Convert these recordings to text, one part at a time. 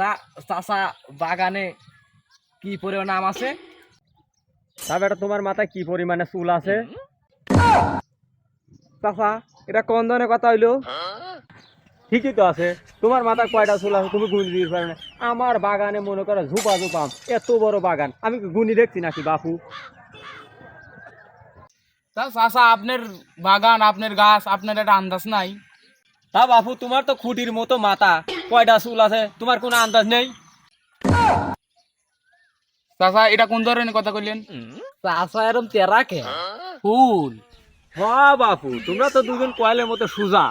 তা চাচা বাগানে কি পরিমাণ আম আছে? তা বেটা তোমার মাথায় কি পরিমাণে চুল আছে? চাচা এটা কোন ধরনের কথা হইলো? ঠিকই তো আছে, তোমার মাথায় কয়টা চুল আছে তুমি গুনি দিতে পারো না। আমার বাগানে মনে করো ঝুপা ঝুপাম, এত বড় বাগান, আমি কি গুনি দেখছি নাকি বাপু? তা চাচা আপনার বাগান, আপনার গাছ, আপনার একটা আন্দাজ নাই? তা বাপু তোমার তো খুঁটির মতো মাথা, কয়টা চুল আছে তোমার কোনো আন্দাজ নেই? চাচা এটা কোন ধরনের কথা কইলেন? চাচা এরকম তেরা কে ফুল? হ্যাঁ বাপু, তোমরা তো দুজন কয়লের মতো সুজা।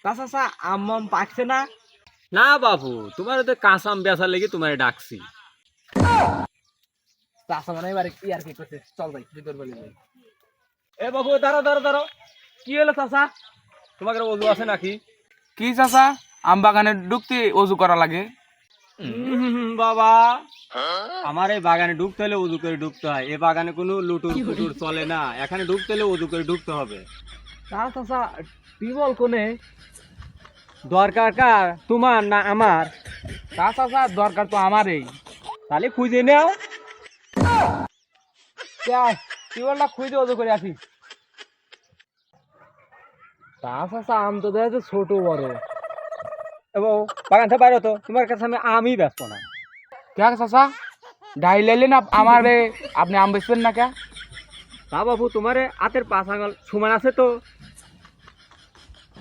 তা চাচা আম আম পাকছে না? না বাপু, তোমার তো কাঁচাম বেচা লেগে তোমার ডাকছি। চাচা মানে এবার কি আর কি করছে, চল ভাই ভিতর বলি যাই। এ বাবু দাঁড়াও দাঁড়াও দাঁড়াও, কি হলো চাচা? তোমাকে ওজু আছে নাকি? কি চাচা আম বাগানে ঢুকতে অজু করা লাগে? বাবা, আমার এই বাগানে ঢুকতে হলে উজু করে ঢুকতে হয়। এই বাগানে কোনো লুটুর ফুটুর চলে না, এখানে ঢুকতে হলে উজু করে ঢুকতে হবে। তা চাচা টিবল কোনে? দরকার কার, তোমার না আমার? তা চাচা দরকার তো আমারই। তাহলে খুঁজে নাও। টিবলটা খুঁজে অজু করে আসি। তা চাচা আম তো দেখা যাচ্ছে ছোট বড়। এবং বাগান থেকে বাইরে তো তোমার কাছে আমি ব্যস্ত না। কে চাচা ডাই লাইলেন আমার আপনি আম বেচবেন না কে? তা বাবু তোমার হাতের পাঁচ আঙুল সমান আছে তো?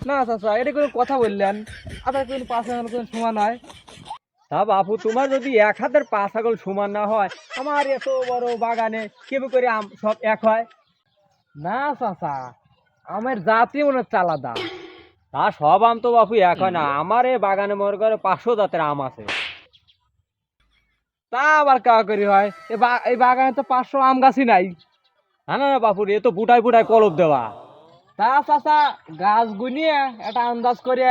না চাচা এটা কোনো কথা বললেন, আপনার কোনো পাঁচ আঙুল কোনো সমান হয়? তা বাপু তোমার যদি এক হাতের পাঁচ আঙুল সমান না হয়, আমার এত বড় বাগানে কেমন করে আম সব এক হয়? না চাচা আমের জাতি মনে হচ্ছে আলাদা। তা সব আম তো বাপু এক হয় না, আমার এই বাগানে মনে করে 500 জাতের আম আছে। তা আবার কা করি হয়, এই বাগানে তো 500 আম গাছই নাই। না না না বাপুর, এ তো বুটাই বুটাই কলপ দেওয়া। তা চাচা গাছ গুনিয়ে একটা আন্দাজ করে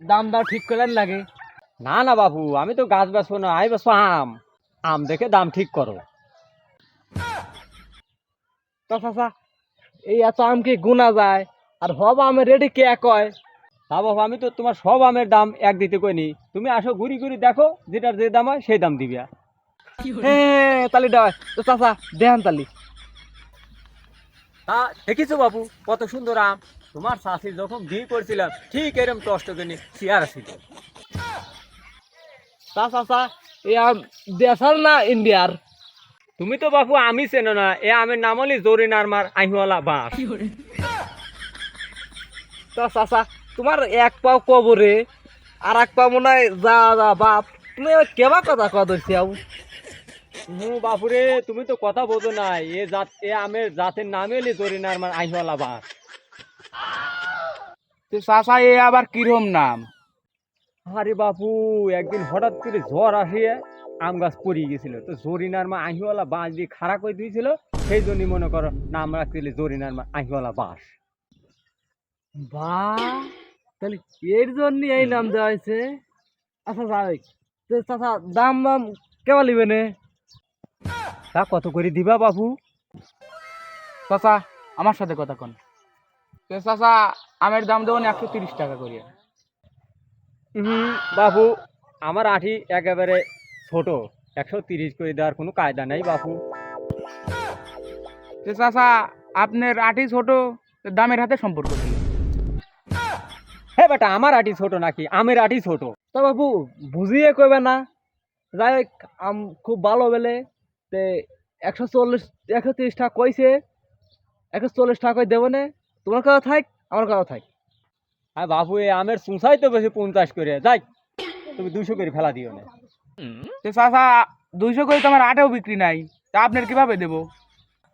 দাম দাম ঠিক করলেন লাগে। না না বাপু, আমি তো গাছ বেচবো না, আমি বেচবো আম। আম দেখে দাম ঠিক করো। তা চাচা এই এত আম কি গুনা যায়? আর হব আমের রেডি কে কয়? তা বাবু আমি তো তোমার সব আমের দাম এক দিতে কইনি, তুমি আসো ঘুরি ঘুরি দেখো, যেটার যে দাম হয় সেই দাম দিবিয়া। হ্যাঁ তালি দেওয়া তো চাচা দেখান তালি। তা দেখিছো বাবু কত সুন্দর আম, তোমার শাশি যখন বিয়ে করছিলাম ঠিক এরকম কষ্ট করে চেয়ার ছিল। তা চাচা এই আম দেশাল না ইন্ডিয়ার? তুমি তো বাপু আমি চেনো না, এ আমের নাম হলি জরিন আরমার আহিওয়ালা বাঁশ। তা চাচা তোমার এক পাও কবরে আর এক পাও মনে হয় যা যা বাপ, তুমি এবার কেবা কথা কত ধরছিও? বাপুরে তুমি তো কথা বোঝো নাই, এ আমের জাতের নাম হলি জরিন আরমার আহিওয়ালা বাঁশ। তো চাচা এ আবার কিরম নাম? আরে বাপু, একদিন হঠাৎ করে জ্বর আসিয়ে আম গাছ পড়িয়ে গেছিল, তো জরিনার মা আহিওয়ালা বাঁশ দিয়ে খাড়া করে দিয়েছিল, সেই জন্যই মনে করো নাম রাখছিল জরিনার মা আহিওয়ালা বাঁশ। বা তাহলে এর জন্য এই নাম দেওয়া হয়েছে। আচ্ছা যাই, তো চাচা দাম দাম কেমন নিবে নে? তা কত করে দিবা বাপু? চাচা আমার সাথে কথা কন। তো চাচা আমের দাম দেবেন 130 টাকা করিয়া। বাপু আমার আঠি একেবারে ছোট, 130 করে দেওয়ার কোনো কায়দা নাই বাপু। তো চাচা আপনার আটি ছোট, তো দামের হাতে সম্পর্ক ছিল। হ্যাঁ বেটা, আমার আটি ছোট নাকি, আমের আটি ছোট? তা বাবু বুঝিয়ে কইবে না? যাই হোক আম খুব ভালো বেলে, তে 140 130 টাকা কইছে, 140 টাকা কই দেবো নে। তোমার কথা থাক, আমার কথা থাক। হ্যাঁ বাপু, এই আমের চুঁচাই তো বেশি 50 করে, যাই তুমি 200 করে ফেলা দিও না। তো চাচা 200 করে তো আমার আটেও বিক্রি নাই, তা আপনার কিভাবে দেবো?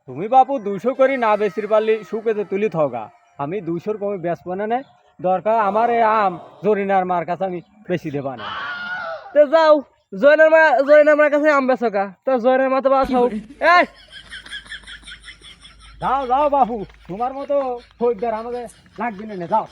তুমি বাপু 200 করে না বেশির পারলি শুকেতে তুলি থগা, আমি 200 কমে বেচবো না। দরকার আমার এই আম জরিনার মার কাছে আমি বেশি দেবা না। তো যাও জয়নার মার কাছে আম বেচো কা, তো জয়নার মা তো বাঁচাও। এই যাও যাও বাপু, তোমার মতো খরিদ্দার আমাদের লাগবে না, যাও।